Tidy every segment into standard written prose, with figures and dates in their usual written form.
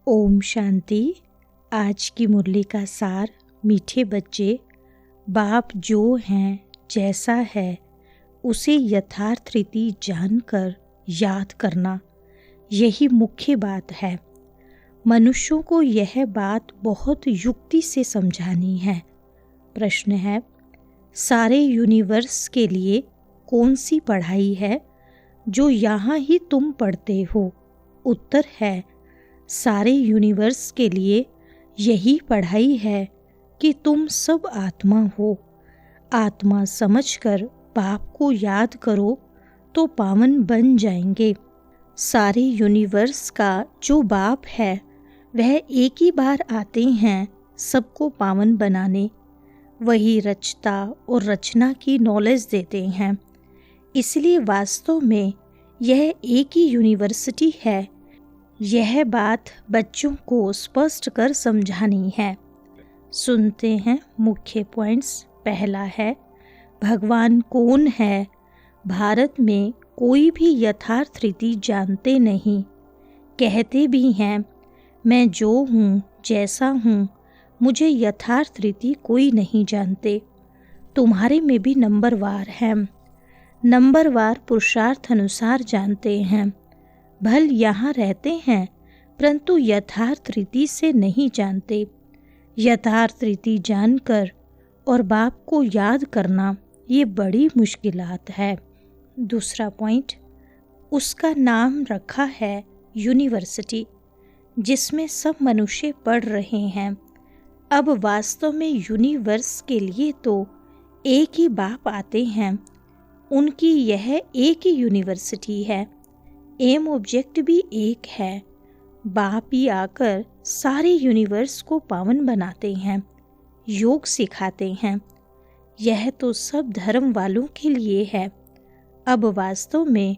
ओम शांति। आज की मुरली का सार। मीठे बच्चे, बाप जो हैं जैसा है उसे यथार्थ रीति जानकर याद करना, यही मुख्य बात है। मनुष्यों को यह बात बहुत युक्ति से समझानी है। प्रश्न है, सारे यूनिवर्स के लिए कौन सी पढ़ाई है जो यहाँ ही तुम पढ़ते हो? उत्तर है, सारे यूनिवर्स के लिए यही पढ़ाई है कि तुम सब आत्मा हो। आत्मा समझकर बाप को याद करो तो पावन बन जाएंगे। सारे यूनिवर्स का जो बाप है वह एक ही बार आते हैं सबको पावन बनाने। वही रचता और रचना की नॉलेज देते हैं। इसलिए वास्तव में यह एक ही यूनिवर्सिटी है। यह बात बच्चों को स्पष्ट कर समझानी है। सुनते हैं मुख्य पॉइंट्स। पहला है, भगवान कौन है? भारत में कोई भी यथार्थ रीति जानते नहीं। कहते भी हैं, मैं जो हूँ जैसा हूँ, मुझे यथार्थ रीति कोई नहीं जानते। तुम्हारे में भी नंबरवार हैं। नंबरवार पुरुषार्थ अनुसार जानते हैं। भल यहाँ रहते हैं परंतु यथार्थ रीति से नहीं जानते। यथार्थ रीति जानकर और बाप को याद करना ये बड़ी मुश्किलात है। दूसरा पॉइंट, उसका नाम रखा है यूनिवर्सिटी, जिसमें सब मनुष्य पढ़ रहे हैं। अब वास्तव में यूनिवर्स के लिए तो एक ही बाप आते हैं। उनकी यह एक ही यूनिवर्सिटी है। एम ऑब्जेक्ट भी एक है। बाप ही आकर सारे यूनिवर्स को पावन बनाते हैं, योग सिखाते हैं। यह तो सब धर्म वालों के लिए है। अब वास्तव में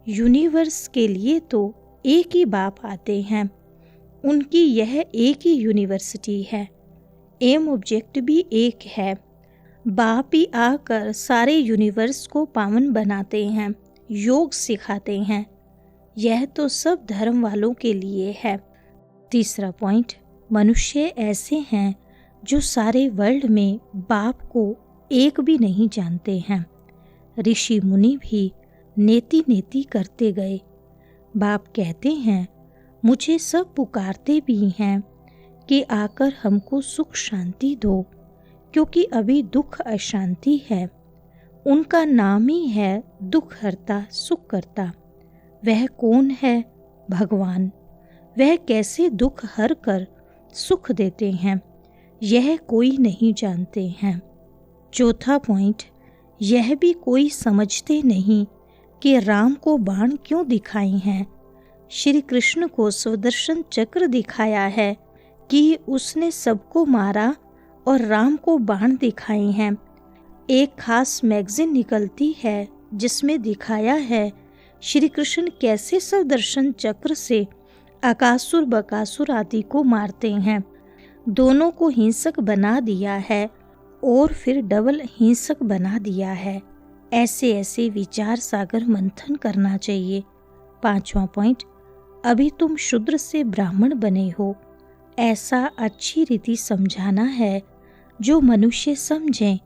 यूनिवर्स के लिए तो एक ही बाप आते हैं। उनकी यह एक ही यूनिवर्सिटी है। एम ऑब्जेक्ट भी एक है। बाप ही आकर सारे यूनिवर्स को पावन बनाते हैं, योग सिखाते हैं। यह तो सब धर्म वालों के लिए है। तीसरा पॉइंट, मनुष्य ऐसे हैं जो सारे वर्ल्ड में बाप को एक भी नहीं जानते हैं। ऋषि मुनि भी नेति नेति करते गए। बाप कहते हैं, मुझे सब पुकारते भी हैं कि आकर हमको सुख शांति दो, क्योंकि अभी दुख अशांति है। उनका नाम ही है दुख हरता सुख करता। वह कौन है? भगवान। वह कैसे दुख हर कर सुख देते हैं, यह कोई नहीं जानते हैं। चौथा पॉइंट, यह भी कोई समझते नहीं कि राम को बाण क्यों दिखाए हैं। श्री कृष्ण को सुदर्शन चक्र दिखाया है कि उसने सबको मारा और राम को बाण दिखाए हैं। एक खास मैगजीन निकलती है जिसमें दिखाया है श्री कृष्ण कैसे सुदर्शन चक्र से अकासुर बकासुर आदि को मारते हैं। दोनों को हिंसक बना दिया है और फिर डबल हिंसक बना दिया है। ऐसे ऐसे विचार सागर मंथन करना चाहिए। पांचवा पॉइंट, अभी तुम शूद्र से ब्राह्मण बने हो, ऐसा अच्छी रीति समझाना है जो मनुष्य समझें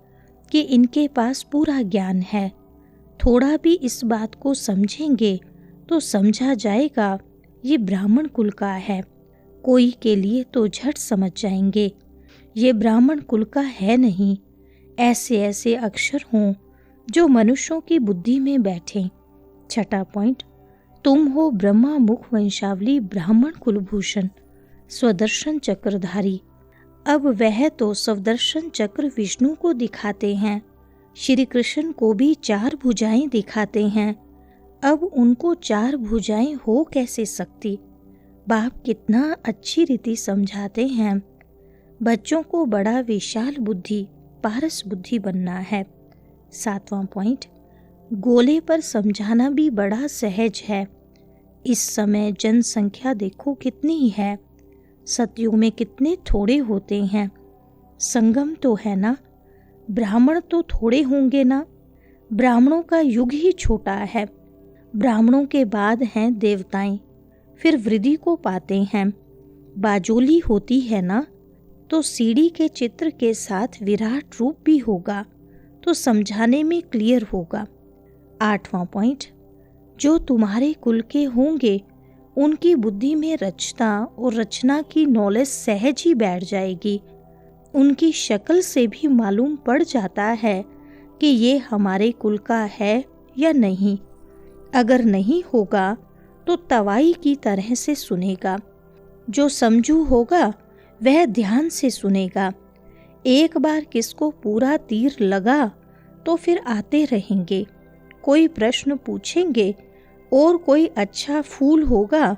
कि इनके पास पूरा ज्ञान है। थोड़ा भी इस बात को समझेंगे तो समझा जाएगा ये ब्राह्मण कुल का है। कोई के लिए तो झट समझ जाएंगे ये ब्राह्मण कुल का है नहीं। ऐसे ऐसे अक्षर हों जो मनुष्यों की बुद्धि में बैठें। छठा पॉइंट, तुम हो ब्रह्मा मुख वंशावली ब्राह्मण कुलभूषण स्वदर्शन चक्रधारी। अब वह तो स्वदर्शन चक्र विष्णु को दिखाते हैं। श्री कृष्ण को भी 4 भुजाएं दिखाते हैं। अब उनको 4 भुजाएं हो कैसे सकती? बाप कितना अच्छी रीति समझाते हैं। बच्चों को बड़ा विशाल बुद्धि पारस बुद्धि बनना है। 7वां पॉइंट, गोले पर समझाना भी बड़ा सहज है। इस समय जनसंख्या देखो कितनी है। सतयुग में कितने थोड़े होते हैं। संगम तो है ना, ब्राह्मण तो थोड़े होंगे ना। ब्राह्मणों का युग ही छोटा है। ब्राह्मणों के बाद हैं देवताएं, फिर वृद्धि को पाते हैं। बाजोली होती है ना, तो सीढ़ी के चित्र के साथ विराट रूप भी होगा, तो समझाने में क्लियर होगा। 8वां पॉइंट, जो तुम्हारे कुल के होंगे उनकी बुद्धि में रचना और रचना की नॉलेज सहज ही बैठ जाएगी। उनकी शक्ल से भी मालूम पड़ जाता है कि ये हमारे कुल का है या नहीं। अगर नहीं होगा तो तवाई की तरह से सुनेगा। जो समझू होगा वह ध्यान से सुनेगा। एक बार किसको पूरा तीर लगा तो फिर आते रहेंगे। कोई प्रश्न पूछेंगे और कोई अच्छा फूल होगा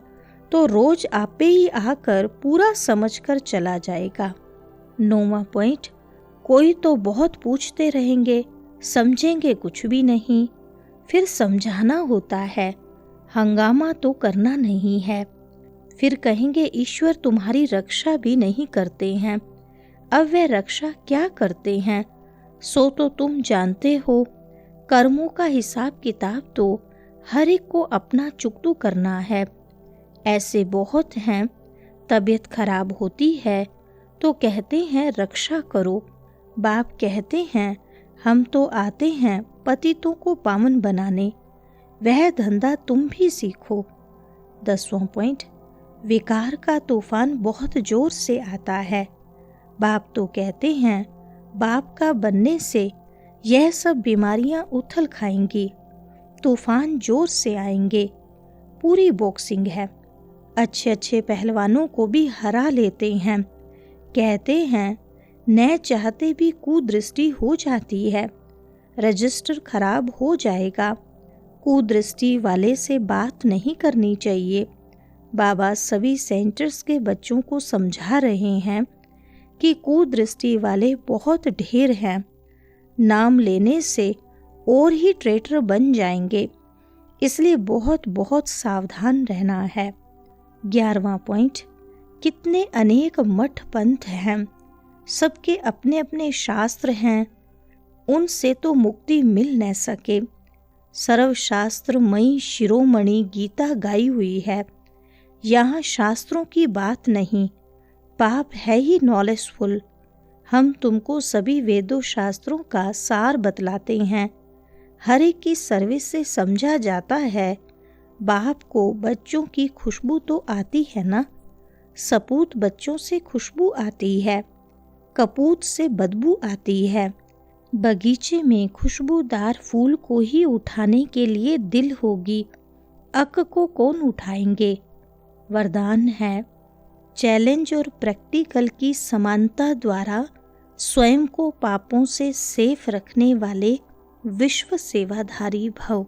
तो रोज आपे ही आकर पूरा समझकर चला जाएगा। 9वां पॉइंट, कोई तो बहुत पूछते रहेंगे, समझेंगे कुछ भी नहीं। फिर समझाना होता है, हंगामा तो करना नहीं है। फिर कहेंगे ईश्वर तुम्हारी रक्षा भी नहीं करते हैं। अब वह रक्षा क्या करते हैं सो तो तुम जानते हो। कर्मों का हिसाब किताब तो हर एक को अपना चुकतू करना है। ऐसे बहुत हैं, तबीयत खराब होती है तो कहते हैं रक्षा करो। बाप कहते हैं हम तो आते हैं पतितों को पावन बनाने, वह धंधा तुम भी सीखो। 10वां पॉइंट, विकार का तूफान बहुत जोर से आता है। बाप तो कहते हैं बाप का बनने से यह सब बीमारियां उथल खाएंगी, तूफान जोर से आएंगे। पूरी बॉक्सिंग है, अच्छे अच्छे पहलवानों को भी हरा लेते हैं। कहते हैं न चाहते भी कुदृष्टि हो जाती है, रजिस्टर खराब हो जाएगा। कुदृष्टि वाले से बात नहीं करनी चाहिए। बाबा सभी सेंटर्स के बच्चों को समझा रहे हैं कि कुदृष्टि वाले बहुत ढेर हैं। नाम लेने से और ही ट्रेटर बन जाएंगे, इसलिए बहुत बहुत सावधान रहना है। 11वां पॉइंट, कितने अनेक मठ पंथ हैं, सबके अपने अपने शास्त्र हैं, उनसे तो मुक्ति मिल न सके। सर्वशास्त्रमयी शिरोमणि गीता गाई हुई है। यहाँ शास्त्रों की बात नहीं, पाप है ही नॉलेजफुल। हम तुमको सभी वेदों शास्त्रों का सार बतलाते हैं। हर एक की सर्विस से समझा जाता है। बाप को बच्चों की खुशबू तो आती है ना, सपूत बच्चों से खुशबू आती है, कपूत से बदबू आती है। बगीचे में खुशबूदार फूल को ही उठाने के लिए दिल होगी, अक को कौन उठाएंगे। वरदान है, चैलेंज और प्रैक्टिकल की समानता द्वारा स्वयं को पापों से सेफ रखने वाले विश्व सेवाधारी भव।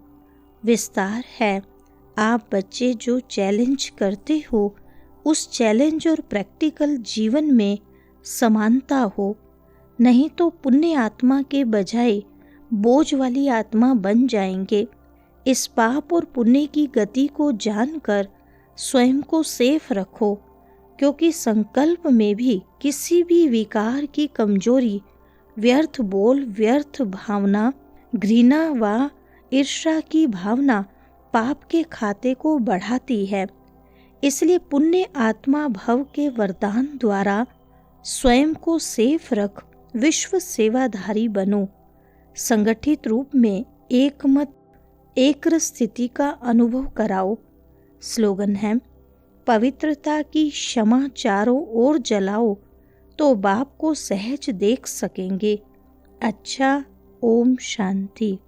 विस्तार है, आप बच्चे जो चैलेंज करते हो उस चैलेंज और प्रैक्टिकल जीवन में समानता हो, नहीं तो पुण्य आत्मा के बजाय बोझ वाली आत्मा बन जाएंगे। इस पाप और पुण्य की गति को जानकर स्वयं को सेफ रखो, क्योंकि संकल्प में भी किसी भी विकार की कमजोरी, व्यर्थ बोल, व्यर्थ भावना, घृणा व ईर्ष्या की भावना पाप के खाते को बढ़ाती है। इसलिए पुण्य आत्मा भव के वरदान द्वारा स्वयं को सेफ रख विश्व सेवाधारी बनो। संगठित रूप में एकमत एक्रस स्थिति का अनुभव कराओ। स्लोगन है, पवित्रता की क्षमा चारों ओर जलाओ तो बाप को सहज देख सकेंगे। अच्छा, ओम शांति।